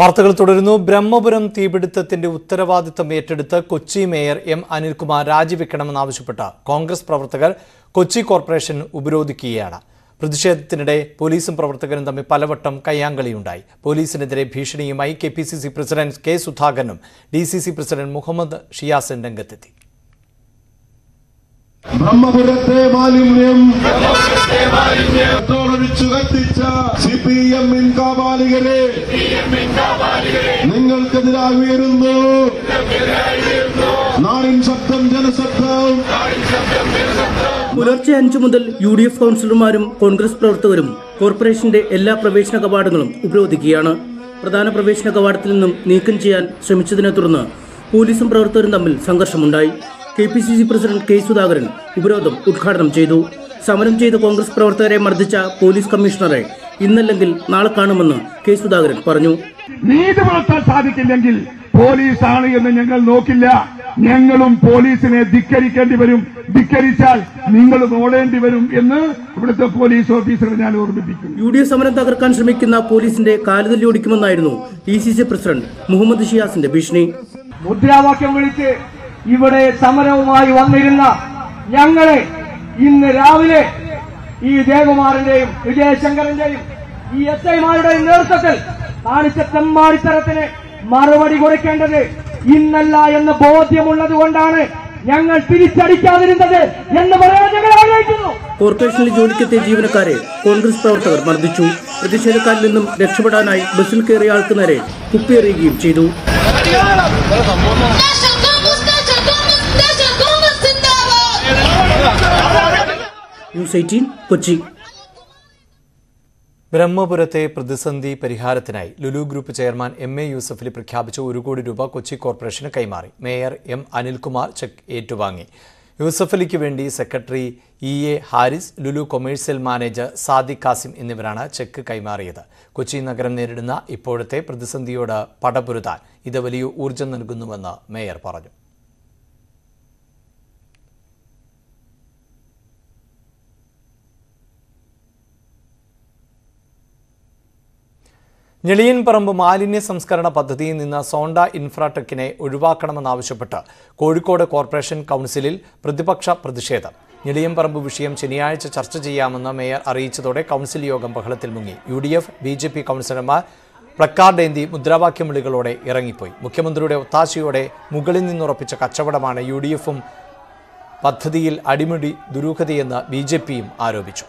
വാർത്തകൾ തുടരുന്നു. ബ്രഹ്മപുരം തീപിടുത്തത്തിന്റെ ഉത്തരവാദിത്തം ഏറ്റെടുത്ത് കൊച്ചി മേയർ എം അനിൽകുമാർ രാജിവെക്കണമെന്നാവശ്യപ്പെട്ട കോൺഗ്രസ് പ്രവർത്തകർ കൊച്ചി കോർപ്പറേഷൻ ഉപരോധിക്കുകയാണ്. പ്രതിഷേധത്തിനിടെ പോലീസും പ്രവർത്തകരും തമ്മിൽ പലവട്ടം കയ്യാങ്കളിയുണ്ടായി. പോലീസിനെതിരെ ഭീഷണിയുമായി KPCC പ്രസിഡന്റ് കെ സുധാകരനും DCC പ്രസിഡന്റ് മുഹമ്മദ് ഷിയാസും രംഗത്തെത്തി. ബ്രഹ്മപുരത്തെ മാലിന്യം തോളൊഴിച്ചു കത്തിച്ച CPM കാബാലികരെ നിങ്ങൾക്കെതിരായി ഉയരുന്നു. നാടിൻ ശബ്ദം, ജനശബ്ദം. പുലർച്ചെ 5 മുതൽ UDF കൗൺസിലർമാരും കോൺഗ്രസ് പ്രവർത്തകരും കോർപ്പറേഷന്റെ എല്ലാ പ്രവേശന കവാടങ്ങളും ഉപരോധിക്കുകയാണ്. പ്രധാന പ്രവേശന കവാടത്തിൽ നിന്നും നീക്കം ചെയ്യാൻ ശ്രമിച്ചതിനെ തുടർന്ന് പോലീസും പ്രവർത്തകരും തമ്മിൽ സംഘർഷമുണ്ടായി. KPCC പ്രസിഡന്റ് കെ സുധാകരൻ ഉപരോധം ഉദ്ഘാടനം ചെയ്തു. സമരം ചെയ്ത കോൺഗ്രസ് പ്രവർത്തകരെ മർദ്ദിച്ച പോലീസ് കമ്മീഷണറെ ഇന്നല്ലെങ്കിൽ നാളെ കാണുമെന്ന് കെ സുധാകരൻ പറഞ്ഞു. നീതി പുലർത്താൻ സാധിക്കില്ലെങ്കിൽ പോലീസാണ് എന്ന് ഞങ്ങൾ നോക്കില്ല. ഞങ്ങളും പോലീസിനെ ധിക്കരിക്കേണ്ടി വരും. ധിക്കരിച്ചാൽ നിങ്ങളും ഓടേണ്ടി വരും എന്ന് ഇവിടുത്തെ പോലീസ് ഓഫീസറെ ഞാൻ ഓർമ്മിപ്പിക്കുന്നു. UDF സമരം തകർക്കാൻ ശ്രമിക്കുന്ന പോലീസിന്റെ കാലുതല്ലി ഓടിക്കുമെന്നായിരുന്നു DCC പ്രസിഡന്റ് മുഹമ്മദ് ഷിയാസിന്റെ ഭീഷണി. മുദ്രാവാക്യം വിളിച്ച് ഇവിടെ സമരവുമായി വന്നിരുന്ന ഞങ്ങളെ ഇന്ന് രാവിലെ ഈ ജയകുമാറിന്റെയും വിജയശങ്കറിന്റെയും ഈ SI-മാരുടെയും നേതൃത്വത്തിൽ കാണിച്ച തെമ്മാടിത്തരത്തിന് മറുപടി കൊടുക്കേണ്ടത് ഇന്നല്ല എന്ന് ബോധ്യമുള്ളത് കൊണ്ടാണ് ഞങ്ങൾ തിരിച്ചടിക്കാതിരുന്നത് എന്ന് പറയാൻ ഞങ്ങൾ ആഗ്രഹിക്കുന്നു. കോർപ്പറേഷനിൽ ജോലിക്കെത്തിയ ജീവനക്കാരെ കോൺഗ്രസ് പ്രവർത്തകർ മർദ്ദിച്ചു. പ്രതിഷേധക്കാരിൽ നിന്നും രക്ഷപ്പെടാനായി ബസ്സിൽ കയറിയ ആൾക്ക് നേരെ കുപ്പിയെറിയുകയും ചെയ്തു. ന്യൂസ് 18 കൊച്ചി. ബ്രഹ്മപുരത്തെ പ്രതിസന്ധി പരിഹാരത്തിനായി Lulu group chairman MA Yusuffali പ്രഖ്യാപിച്ച 1 കോടി രൂപ കൊച്ചി കോർപ്പറേഷന് കൈമാറി. മേയർ എം അനിൽകുമാർ ചെക്ക് ഏറ്റുവാങ്ങി. യൂസഫലിക്ക് വേണ്ടി secretary EA Haris, Lulu commercial manager Sadiq Kasim എന്നിവരാണ് ചെക്ക് കൈമാറിയത്. കൊച്ചി നഗരം നേരിടുന്ന ഇപ്പോഴത്തെ പ്രതിസന്ധിയോട് പടപൊരുതാൻ ഇത് വലിയ ഊർജ്ജം നൽകുന്നുവെന്ന് മേയർ പറഞ്ഞു. ഞെളിയൻപറമ്പ് മാലിന്യ സംസ്കരണ പദ്ധതിയിൽ നിന്ന് സോണ്ട ഇൻഫ്രാടെക്കിനെ ഒഴിവാക്കണമെന്നാവശ്യപ്പെട്ട് കോഴിക്കോട് കോർപ്പറേഷൻ കൗൺസിലിൽ പ്രതിപക്ഷ പ്രതിഷേധം. ഞെളിയൻപറമ്പ് വിഷയം ശനിയാഴ്ച ചർച്ച ചെയ്യാമെന്ന് മേയർ അറിയിച്ചതോടെ കൗൺസിൽ യോഗം ബഹളത്തിൽ മുങ്ങി. UDF BJP കൗൺസിലർമാർ പ്ലക്കാർഡേന്തി മുദ്രാവാക്യം വിളികളോടെ ഇറങ്ങിപ്പോയി. മുഖ്യമന്ത്രിയുടെ ഒത്താശയോടെ മുകളിൽ നിന്നുറപ്പിച്ച കച്ചവടമാണ് UDFും പദ്ധതിയിൽ അടിമുടി ദുരൂഹതയെന്ന് BJPയും ആരോപിച്ചു.